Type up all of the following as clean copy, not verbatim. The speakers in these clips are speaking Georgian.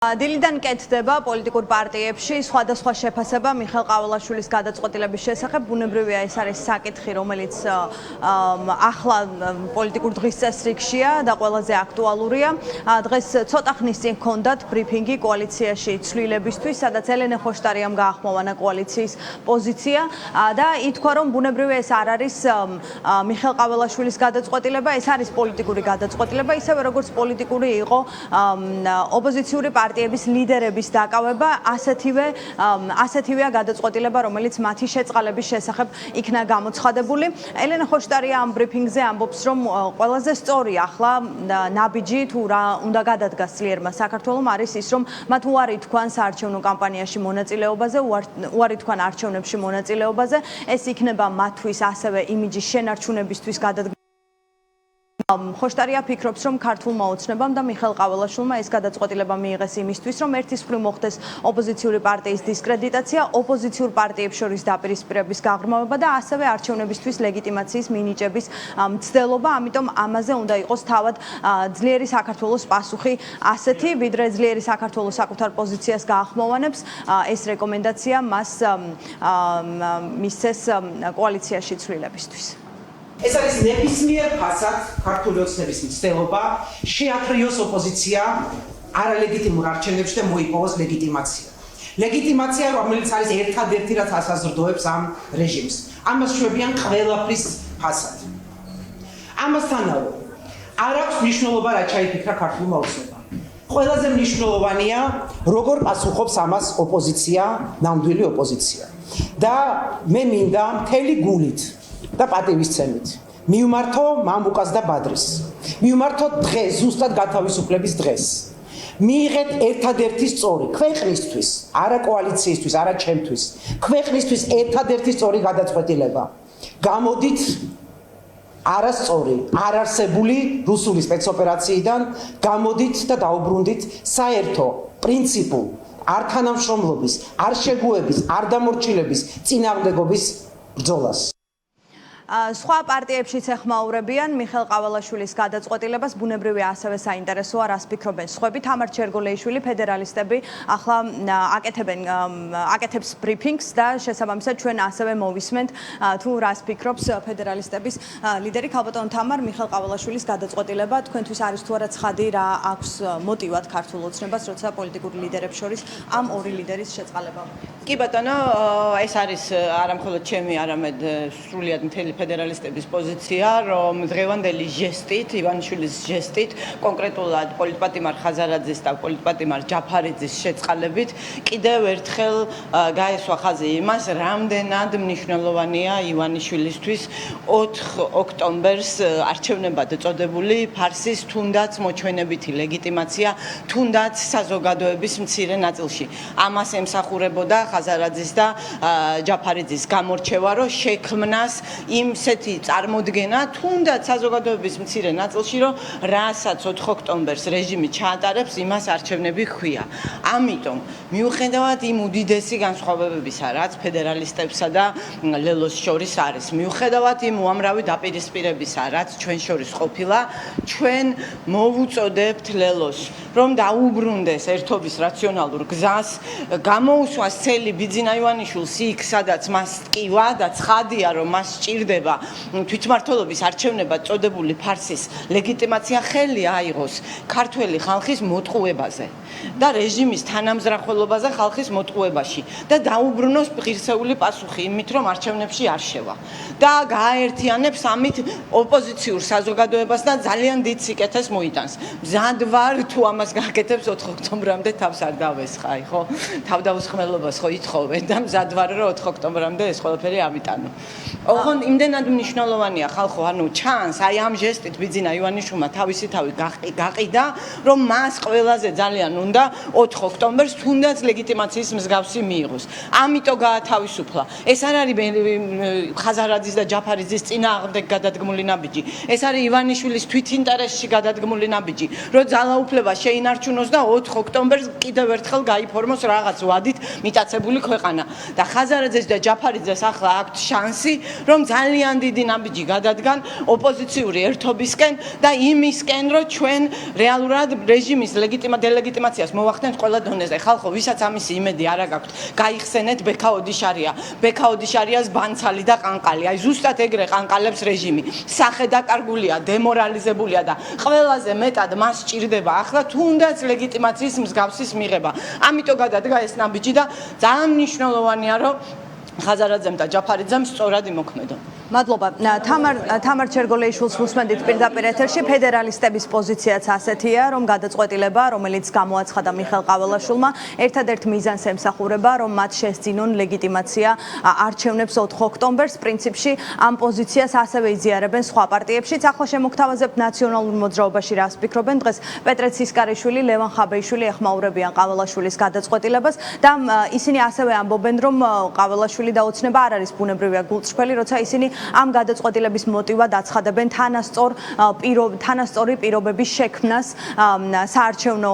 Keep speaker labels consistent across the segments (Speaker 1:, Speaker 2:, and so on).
Speaker 1: დილიდან კეთდება პოლიტიკურ პარტიებში სხვადასხვა შეფასება მიხელ ყაველაშვილის გადაწყვეტილების შესახებ. ბუნებრივია ეს არის საკითხი, რომელიც ახლა პოლიტიკურ დღის წესრიგშია და ყველაზე აქტუალურია. დღეს ცოტა ხნის წინ ჰქონდათ ბრიფინგი კოალიციაში ცვლილებისთვის, სადაც ელენე ხოშტარიამ გაახმოვანა კოალიციის პოზიცია და ითქვა, რომ ბუნებრივია ეს არ არის მიხელ ყაველაშვილის გადაწყვეტილება, ეს არის პოლიტიკური გადაწყვეტილება, ისევე როგორც პოლიტიკური იყო ოპოზიციური პარტიების ლიდერების დაკავება, ასეთივეა გადაწყვეტილება, რომელიც მათი შეწყალების შესახებ იქნა გამოცხადებული. ელენე ხოშტარია ამ ბრიფინგზე ამბობს, რომ ყველაზე სწორი ახლა ნაბიჯი თუ რა უნდა გადადგას ძლიერმა საქართველომ არის ის, რომ მათ უარი თქვან საარჩევნო კამპანიაში მონაწილეობაზე, უარი თქვან არჩევნებში მონაწილეობაზე, ეს იქნება მათთვის ასევე იმიჯის შენარჩუნებისთვის გადადგა. ხოშტარია ფიქრობს, რომ ქართულმა ოცნებამ და მიხელ ყაველაშვილმა ეს გადაწყვეტილება მიიღეს იმისთვის, რომ ერთის მხრივ მოხდეს ოპოზიციური პარტიის დისკრედიტაცია, ოპოზიციურ პარტიებს შორის დაპირისპირების გაღრმავება და ასევე არჩევნებისთვის ლეგიტიმაციის მინიჭების მცდელობა. ამიტომ ამაზე უნდა იყოს თავად ძლიერი საქართველოს პასუხი ასეთი, ვიდრე ძლიერი საქართველოს საკუთარ პოზიციას გაახმოვანებს. ეს რეკომენდაცია მას მისცეს კოალიციაში ცვლილებისთვის.
Speaker 2: ეს არის ნებისმიერ ფასად ქართული ოცნების მცდელობა შეაფრიოს ოპოზიცია არალეგიტიმურ არჩევნებში და მოიპოვოს ლეგიტიმაცია. ლეგიტიმაცია, რომელიც არის ერთადერთი, რაც ასაზრდოებს ამ რეჟიმს. ამას შვებიან ყველაფრის ფასად. ამასთანავე, არ აქვს მნიშვნელობა რა ჩაიფიქრა ქართულმა ოცნებამ. ყველაზე მნიშვნელოვანია, როგორ პასუხობს ამას ოპოზიცია, ნამდვილი ოპოზიცია. და მე მინდა მთელი გულით და პატივისცემით მივმართო მამუკას და ბადრის. მივმართო დღეს, ზუსტად გათავისუფლების დღეს. მიიღეთ ერთადერთი სწორი ქვეყნისთვის, არა კოალიციისთვის, არა ჩემთვის, ქვეყნისთვის ერთადერთი სწორი გადაწყვეტილება. გამოდით არასწორი, არარსებული რუსული სპეცოპერაციიდან, გამოდით და დაუბრუნდით საერთო პრინციპულ არ თანამშრომლობის, არ შეგუების, არ დამორჩილების წინააღმდეგობის ბრძოლას.
Speaker 1: სხვა პარტიებშიც ეხმაურებიან მიხელ ყაველაშვილის გადაწყვეტილებას, ბუნებრივია ასევე საინტერესოა რას ფიქრობენ სხვები. თამარ ჩერგოლეიშვილი, ფედერალისტები ახლა აკეთებს ბრიფინგს და შესაბამისად ჩვენ ასევე მოვისმენთ თუ რას ფიქრობს ფედერალისტების ლიდერი. ქალბატონ თამარ, მიხელ ყაველაშვილის გადაწყვეტილება თქვენთვის არის თუ არა ცხადი, რა აქვს მოტივად ქართულ ოცნებას, როცა პოლიტიკური ლიდერებს შორის ამ ორი ლიდერის შეწყალება?
Speaker 3: კი ბატონო, ეს არის არა მხოლოდ ჩემი, არამედ სრულიად მთელი ფედერალისტების პოზიცია, რომ დღევანდელი ჟესტით, ივანიშვილის ჟესტით, კონკრეტულად პოლიტპატიმარ ხაზარაძის და პოლიტპატიმარ ჯაფარიძის შეწყალებით კიდევ ერთხელ გაესვა ხაზი იმას, რამდენად მნიშვნელოვანია ივანიშვილისთვის 4 ოქტომბერს არჩევნებად წოდებული ფარსის თუნდაც მოჩვენებითი ლეგიტიმაცია, თუნდაც საზოგადოების მცირე ნაწილში. ამას ემსახურებოდა ხაზარაძის და ჯაფარიძის გამორჩევა, რომ შექმნას იმსეთი წარმოდგენა, თუნდაც საზოგადოების მცირე ნაწილში, რომ რასაც 4 ოქტომბერს რეჟიმი ჩაატარებს, იმას არჩევნები ჰქვია. ამიტომ, მიუხედავად იმ უდიდესი განსხვავებებისა, რაც ფედერალისტებსა და ლელოს შორის არის, მიუხედავად იმ უამრავი დაპირისპირებისა, რაც ჩვენ შორის ყოფილა, ჩვენ მოვუწოდებთ ლელოს, რომ დაუბრუნდეს ერთობის რაციონალურ გზას, გამოუსვას ცელი ბიძინა ივანიშვილს იქ, სადაც მას ტკივა და ცხადია, რომ მას სჭირდება თვითმმართველობის არჩევნებად წოდებული ფარსის ლეგიტიმაცია, ხელი აიღოს ქართველი ხალხის მოტყუებაზე და რეჟიმის თანამზრახველობაზე ხალხის მოტყუებაში და დაუბრუნოს ღირსეული პასუხი იმით, რომ არჩევნებში არ შევა და გააერთიანებს ამით ოპოზიციურ საზოგადოებას და ძალიან დიდ სიკეთეს მოიტანს. მზად ვარ თუ ამას გაკეთებს 4 ოქტომბრამდე თავს არ დავესხაი, ხო? თავდაუსხმელობას ხო ითხოვენ და მზად ვარ, რომ 4 ოქტომბრამდე ეს ყველაფერი ამიტანო. ოღონდ იმდენად მნიშვნელოვანია ხალხო, ანუ ჩანს აი ამ ჟესტით ბიძინა ივანიშვილმა თავისი თავი გაყიდა, რომ მას ყველაზე ძალიან უნდა 4 ოქტომბერს თუნდაც ლეგიტიმაციის მსგავსი მიიღოს. ამიტომ გაათავისუფლა. ეს არ არის ხაზარაძის და ჯაფარიძის წინააღმდეგ გადადგმული ნაბიჯი. ეს არის ივანიშვილის თვითინტერესში გადადგმული ნაბიჯი, რომ ძალაუფლება შეინარჩუნოს და 4 ოქტომბერს კიდევ ერთხელ გაიფორმოს რაღაც ვადით მიტაცებული ქვეყანა. და ხაზარაძეს და ჯაფარიძეს ახლა აქვთ შანსი, რომ ძალიან დიდი ნაბიჯი გადადგან ოპოზიციური ერთობისკენ და იმისკენ, რომ ჩვენ რეალურად რეჟიმის დელეგიტიმაციის ლეგიტიმაციას მოვახდენთ ყველა დონეზე. ხალხო, ვისაც ამისი იმედი არ გაქვთ, გაიხსენეთ ბექა ოდიშარია. ბექა ოდიშარიას ბანცალი და ყანყალი. აი ზუსტად ეგრე ყანყალებს რეჟიმი. სახე დაკარგულია, დემორალიზებულია და ყველაზე მეტად მას სჭირდება ახლა თუნდაც ლეგიტიმაციის მსგავსის მიღება. ამიტომ გადადგა ეს ნაბიჯი და ძალიან მნიშვნელოვანია, რომ ხაზარაძემ და ჯაფარიძემ სწორად იმოქმედონ.
Speaker 1: მადლობა. თამარ ჩერგოლეიშვილს ვუსმენდით პირდაპირ ეთერში. ფედერალისტების პოზიციაც ასეთია, რომ გადაწყვეტილება, რომელიც გამოაცხადა მიხელ ყაველაშვილმა, ერთადერთ მიზანს ემსახურება, რომ მათ შესძინონ ლეგიტიმაცია არჩევნებს 4 ოქტომბერს. პრინციპში ამ პოზიციას ასევე იზიარებენ სხვა პარტიებშიც. ახლა შემოგთავაზებთ ნაციონალურ მოძრაობაში რას ფიქრობენ. დღეს პეტრე ცისკარიშვილი, ლევან ხაბეიშვილი ეხმაურებიან ყაველაშვილის გადაწყვეტილებას და ისინი ასევე ამბობენ, რომ ყაველაშვილი დაოცნება არ არის ბუნებრივია გულწრფელი, როცა ისინი ამ გადაწყვეტილების მოტივად აცხადებენ თანასწორი პირობების შექმნას საარჩევნო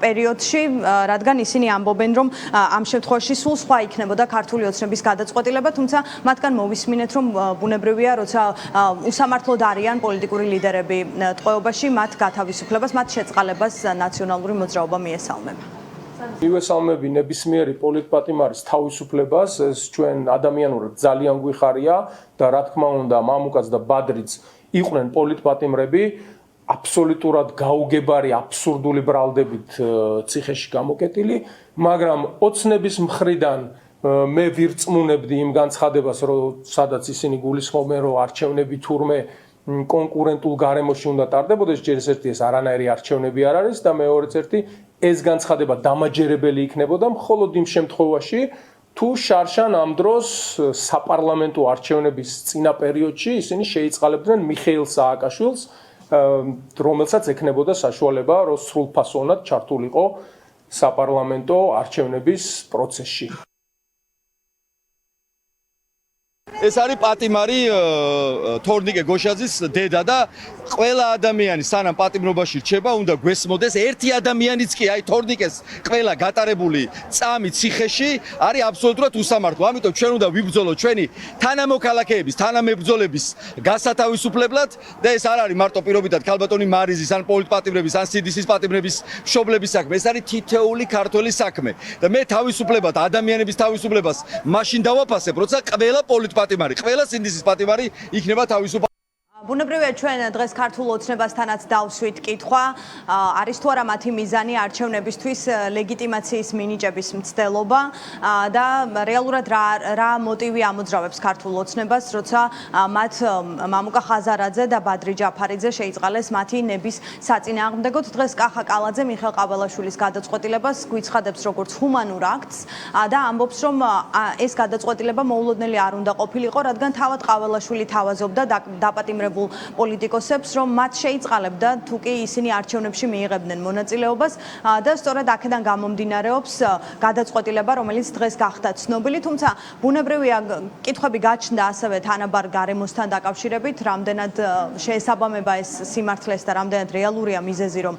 Speaker 1: პერიოდში, რადგან ისინი ამბობენ, რომ ამ შემთხვევაში სულ სხვა იქნებოდა ქართული ოცნების გადაწყვეტილება, თუმცა მათგან მოვისმინეთ, რომ ბუნებრივია, როცა უსამართლოდ არიან პოლიტიკური ლიდერები ტყვეობაში, მათ გათავისუფლებას, მათ შეწყალებას ნაციონალური მოძრაობა მიესალმება.
Speaker 4: მივესალმები ნებისმიერი პოლიტპატიმარის თავისუფლებას, ეს ჩვენ ადამიანურად ძალიან გვიხარია და რა თქმა უნდა, მამუკაც და ბადრიც იყვნენ პოლიტპატიმრები, აბსოლუტურად გაუგებარი, აბსურდული ბრალდებით ციხეში გამოკეტილი, მაგრამ ოცნების მხრიდან მე ვირწმუნებდი იმ განცხადებას, რომ სადაც ისინი გულისხმობენ, რომ არჩევნები თურმე კონკურენტულ გარემოში უნდა ტარდებოდეს, ჯერ ერთი ეს არანაირი არჩევნები არ არის და მეორეც ერთი ეს განცხადება დამაჯერებელი იქნებოდა მხოლოდ იმ შემთხვევაში, თუ შარშან ამ დროს საპარლამენტო არჩევნების წინა პერიოდში ისინი შეიწყალებდნენ მიხეილ სააკაშვილს, რომელსაც ექნებოდა საშუალება, რომ სრულფასოვნად ჩართულიყო საპარლამენტო არჩევნების პროცესში.
Speaker 5: ეს არის პატიმარი თორნიკე გოშაძის დედა და ყველა ადამიანი სანამ პატიმრობაში რჩება, უნდა გვესმოდეს ერთი ადამიანიც კი აი თორნიკეს ყველა გატარებული წამი ციხეში არის აბსოლუტურად უსამართლო. ამიტომ ჩვენ უნდა ვიბრძოლოთ ჩვენი თანამოქალაქეების, თანამებრძოლების გასათავისუფლებლად და ეს არ არის მარტო პირობითად ქალბატონი მარიზის ან პოლიტპატიმრების ან სიდისის პატიმრების მშობლების საქმე. ეს არის თითოეული ქართველის საქმე და მე თავისუფლებად ადამიანების თავისუფლებას მაშინ დავაფასებ, როცა ყველა პოლიტპატიმარი, ყველა სინდისის პატიმარი იქნება თავისუფალი.
Speaker 1: ბუნებრივია ჩვენ დღეს ქართულ ოცნებასთანაც დავსვით კითხვა, არის თუ არა მათი მიზანი არჩევნებისთვის ლეგიტიმაციის მინიჭების მცდელობა და რეალურად რა მოტივი ამოძრავებს ქართულ ოცნებას, როცა მათ მამუკა ხაზარაძე და ბადრი ჯაფარიძე შეიწყალეს მათი ნების საწინააღმდეგოდ. დღეს კახა კალაძე მიხელ ყაველაშვილის გადაწყვეტილებას გვიცხადებს როგორც ჰუმანურ აქტს და ამბობს, რომ ეს გადაწყვეტილება მოულოდნელი არ უნდა ყოფილიყო, რადგან თავად ყაველაშვილი თავაზობდა დაპატიმრებულ პოლიტიკოსებს, რომ მათ შეიწყალებდა თუ კი ისინი არჩევნებში მიიღებდნენ მონაწილეობას და სწორედ აქედან გამომდინარეობს გადაწყვეტილება, რომელიც დღეს გახდა ცნობილი, თუმცა ბუნებრივია კითხვები გაჩნდა ასევე თანაბარ გარემოსთან დაკავშირებით, რამდენად შეესაბამება ეს სიმართლეს და რამდენად რეალურია მიზეზი, რომ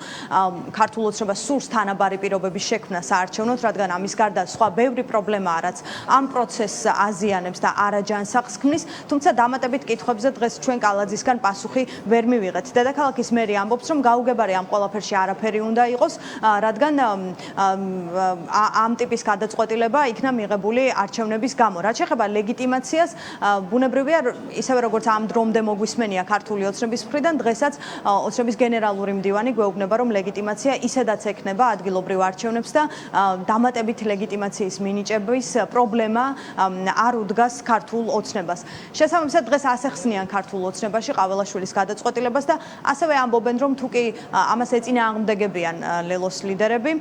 Speaker 1: ქართულ ოცნებას სურს თანაბარი პირობების შექმნა საარჩევნოდ, რადგან ამის გარდა სხვა ბევრი პრობლემაა, რაც ამ პროცესს აზიანებს და არაჯანსაღს ქმნის, თუმცა დამატებით კითხვებზე დღეს ჩვენ კალაძისგან პასუხი ვერ მივიღეთ. დედაქალაქის მერი ამბობს, რომ გაუგებარი ამ ყველაფერში არაფერი უნდა იყოს, რადგან ამ ტიპის გადაწყვეტილება იქნა მიღებული არჩევნების გამო. რაც შეეხება ლეგიტიმაციას, ბუნებრივია, ისევე როგორც ამ დრომდე მოგვისმენია ქართული ოცნების მხრიდან, დღესაც ოცნების გენერალური მდივანი გვეუბნება, რომ ლეგიტიმაცია ისედაც ექნება ადგილობრივ არჩევნებს და დამატებით ლეგიტიმაციის მინიჭების პრობლემა არ უდგას ქართულ ოცნებას. შესაბამისად, დღეს ასახსნიან ქართულ ოცნებაში ყაველაშვილის გადაწყვეტილებას და ასევე ამბობენ, რომ თუ კი ამას ეწინააღმდეგებიან ლელოს ლიდერები,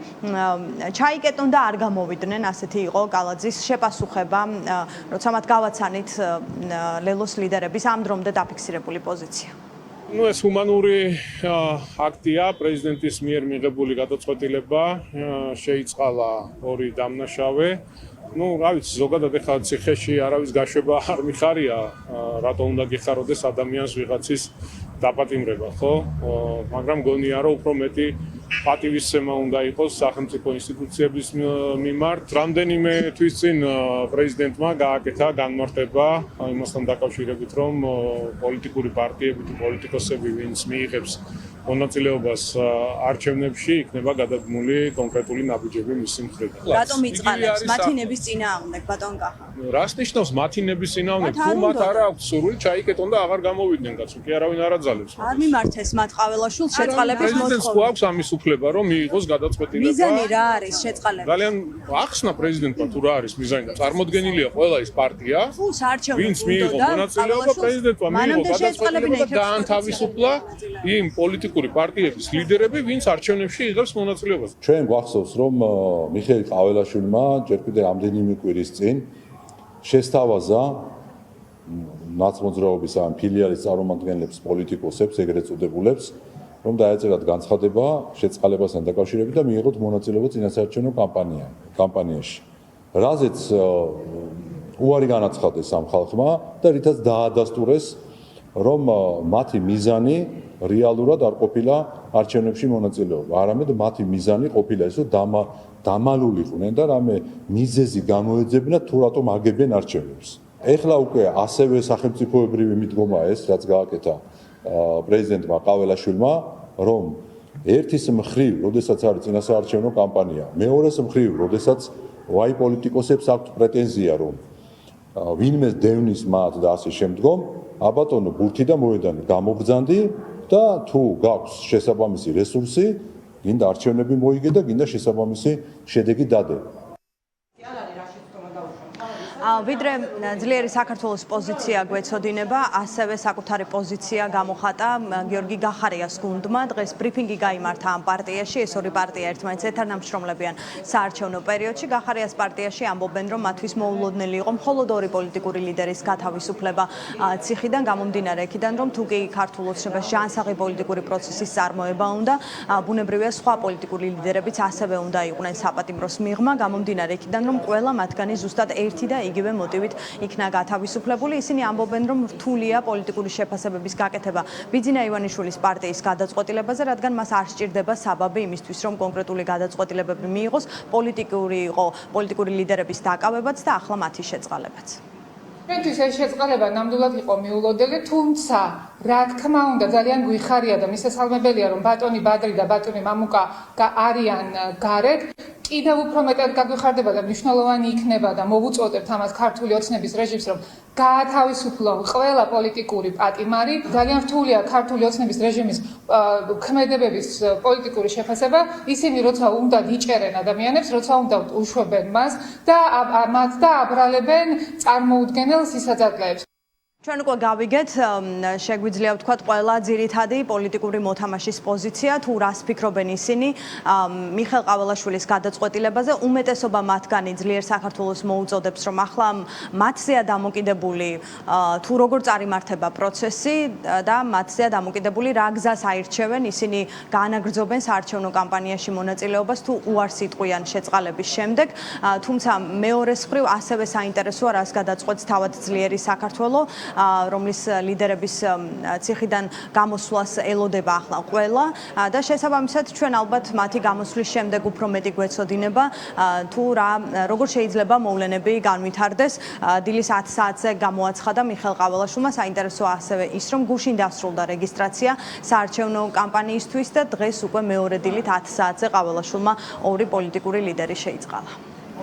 Speaker 1: ჩაიკეტონ და არ გამოვიდნენ, ასეთი იყო კალაძის შეპასუხება, როცა მათ გავაცანით ლელოს ლიდერების ამ დრომდე დაფიქსირებული პოზიცია.
Speaker 6: ეს ჰუმანური აქტია, პრეზიდენტის მიერ მიღებული გადაწყვეტილება, შეიწყალა ორი დამნაშავე. რა ვიცი, ზოგადად ეხლა ციხეში არავის გაშვება არ მიხარია, რატო უნდა გიხაროდეს ადამიანს ვიღაცის დაპატიმრება, ხო? მაგრამ გონია, რომ უფრო მეტი პატივისცემა უნდა იყოს სახელმწიფო ინსტიტუციების მიმართ. რამდენიმე თვის წინ პრეზიდენტმა გააკეთა განმარტება იმასთან დაკავშირებით, რომ პოლიტიკური პარტიები თუ პოლიტიკოსები, ვინც მიიღებს მონაწილეობას არჩევნებში იქნება გადადგმული კონკრეტული ნაბიჯები მისი მხრიდან.
Speaker 1: რატომ იწყალებს მათი ნების წინააღმდეგ ბატონ კახა?
Speaker 6: რას ნიშნავს მათი ნების წინააღმდეგ? თუ მათ არ აქვს სურვილი ჩაიკეტონ და აღარ გამოვიდნენ კაცო, კი არავინ არ აძალებს.
Speaker 1: არ მიმართეს მათ ყაველაშვილს შეწყალების
Speaker 6: პრეზიდენტს
Speaker 1: მოთხოვნა.
Speaker 6: აქვს ამის უფლება, რომ მიიღოს გადაწყვეტილება.
Speaker 1: მიზანი რა არის შეწყალების?
Speaker 6: ძალიან ახსნა პრეზიდენტმა თუ რა არის მიზანი და წარმოდგენილია ყველა ის პარტია,
Speaker 1: თუ საარჩევნო
Speaker 6: ვინც მიიღო მონაწილეობა პრეზიდენტმა მიიღო გადაწყვეტილება და დაანთავისუფლა იმ პოლიტიკური პარტიების ლიდერები, ვინც არჩევნებში იღებს მონაწილეობას.
Speaker 7: ჩვენ გვახსოვს, რომ მიხეილ ყაველაშვილმა ჯერ კიდევ რამდენიმე კვირის წინ შესთავაზა ნაცმოძრაობის ან ფილიალის წარმომადგენლებს, პოლიტიკოსებს, ეგრეთ წოდებულებს, რომ დაეწერათ განცხადება შეწყალებასთან დაკავშირებით და მიიღოთ მონაწილეობა წინასაარჩევნო კამპანიაში. რაზეც უარი განაცხადეს ამ ხალხმა და რითაც დაადასტურეს, რომ მათი მიზანი რეალურად არ ყოფილა არჩევნებში მონაწილეობა, არამედ მათი მიზანი ყოფილა ის, რომ დამალულიყვნენ და რამე მიზეზი გამოეძებინათ თუ რატომ აგებენ არჩევნებს. ეხლა უკვე ასევე სახელმწიფოებრივი მიდგომა ეს, რაც გააკეთა პრეზიდენტმა ყაველაშვილმა, რომ ერთის მხრივ, როდესაც არის წინასაარჩევნო კამპანია, მეორეს მხრივ, როდესაც ვაი პოლიტიკოსებს აქვთ პრეტენზია, რომ ვინმე დევნის მათ და ასე შემდგომ, აბატონო ბურთი და მოედანი გამობრძანდი და თუ გაქვს შესაბამისი რესურსი, გინდა არჩევნები მოიგე და გინდა შესაბამისი შედეგი დადე.
Speaker 1: ვიდრე ძლიერი საქართველოს პოზიცია გვეცოდინება, ასევე საკუთარი პოზიცია გამოხატა გიორგი გახარიას გუნდმა. დღეს ბრიფინგი გაიმართა ამ პარტიაში, ეს ორი პარტია ერთმანეთს ეთანამშრომლებიან საარჩევნო პერიოდში. გახარიას პარტიაში ამბობენ, რომ მათთვის მოულოდნელი იყო მხოლოდ ორი პოლიტიკური ლიდერის გათავისუფლება ციხიდან, გამომდინარე იქიდან, რომ თუ კი ქართულ ოცნებას ჟანსაღი პოლიტიკური პროცესის წარმოება უნდა, ბუნებრივია სხვა პოლიტიკური ლიდერებიც ასევე უნდა იყვნენ საპატიმროს მიღმა, გამომდინარე იქიდან, რომ ყველა მათგანი ზუსტად ერთი და იგივე მოტივით იქნა გათავისუფლებული. ისინი ამბობენ, რომ რთულია პოლიტიკური შეფასებების გაკეთება ბიძინა ივანიშვილის პარტიის გადაწყვეტილებაზე, რადგან მას არ სჭირდება საბაბი იმისთვის, რომ კონკრეტული გადაწყვეტილებები მიიღოს, პოლიტიკური ლიდერების დაკავებაც და ახლა მათი შეწყალებაც.
Speaker 8: ჩვენთვის ეს შეწყალება ნამდვილად იყო მიულოდნელი, თუმცა რა თქმა უნდა ძალიან გვიხარია და მისასალმებელია, რომ ბატონი ბადრი და ბატონი მამუკა არიან გარეთ. კიდევ უფრო მეტად გაგვიხარდება და მნიშვნელოვანი იქნება და მოვუწოდებთ ამას ქართული ოცნების რეჟიმს, რომ გაათავისუფლონ ყველა პოლიტიკური პატიმარი. ძალიან რთულია ქართული ოცნების რეჟიმის ქმედებების პოლიტიკური შეფასება. ისინი როცა უნდა იჭერენ ადამიანებს, როცა უნდა უშვებენ მას და აბრალებენ წარმოუდგენელ სისაძაგლეებს.
Speaker 1: ჩვენ უკვე გავიგეთ, შეგვიძლია ვთქვათ, ყველა ძირითადი პოლიტიკური მოთამაშის პოზიცია, თუ რას ფიქრობენ ისინი მიხეილ ყაველაშვილის გადაწყვეტილებაზე. უმეტესობა მათგანი ძლიერ საქართველოს მოუწოდებს, რომ ახლა მათზეა დამოკიდებული თუ როგორ წარიმართება პროცესი და მათზეა დამოკიდებული რა გზას აირჩევენ. ისინი გაანაგრძობენ საარჩევნო კამპანიაში მონაწილეობას თუ უარს იტყვიან შეწყალების შემდეგ. თუმცა მეორეს მხრივ ასევე საინტერესოა, რას გადაწყვეტს თავად ძლიერი საქართველო, რომლის ლიდერების ციხიდან გამოსვლას ელოდება ახლა ყველა და შესაბამისად ჩვენ ალბათ მათი გამოსვლის შემდეგ უფრო მეტი გვეცოდინება თუ როგორ შეიძლება მოვლენები განვითარდეს. დილის 10 საათზე გამოაცხადა მიხეილ ყაველაშვილმა. საინტერესოა ასევე ის, რომ გუშინ დასრულდა რეგისტრაცია საარჩევნო კამპანიისთვის და დღეს უკვე მეორე დილით 10 საათზე ყაველაშვილმა ორი პოლიტიკური ლიდერი შეიწყალა.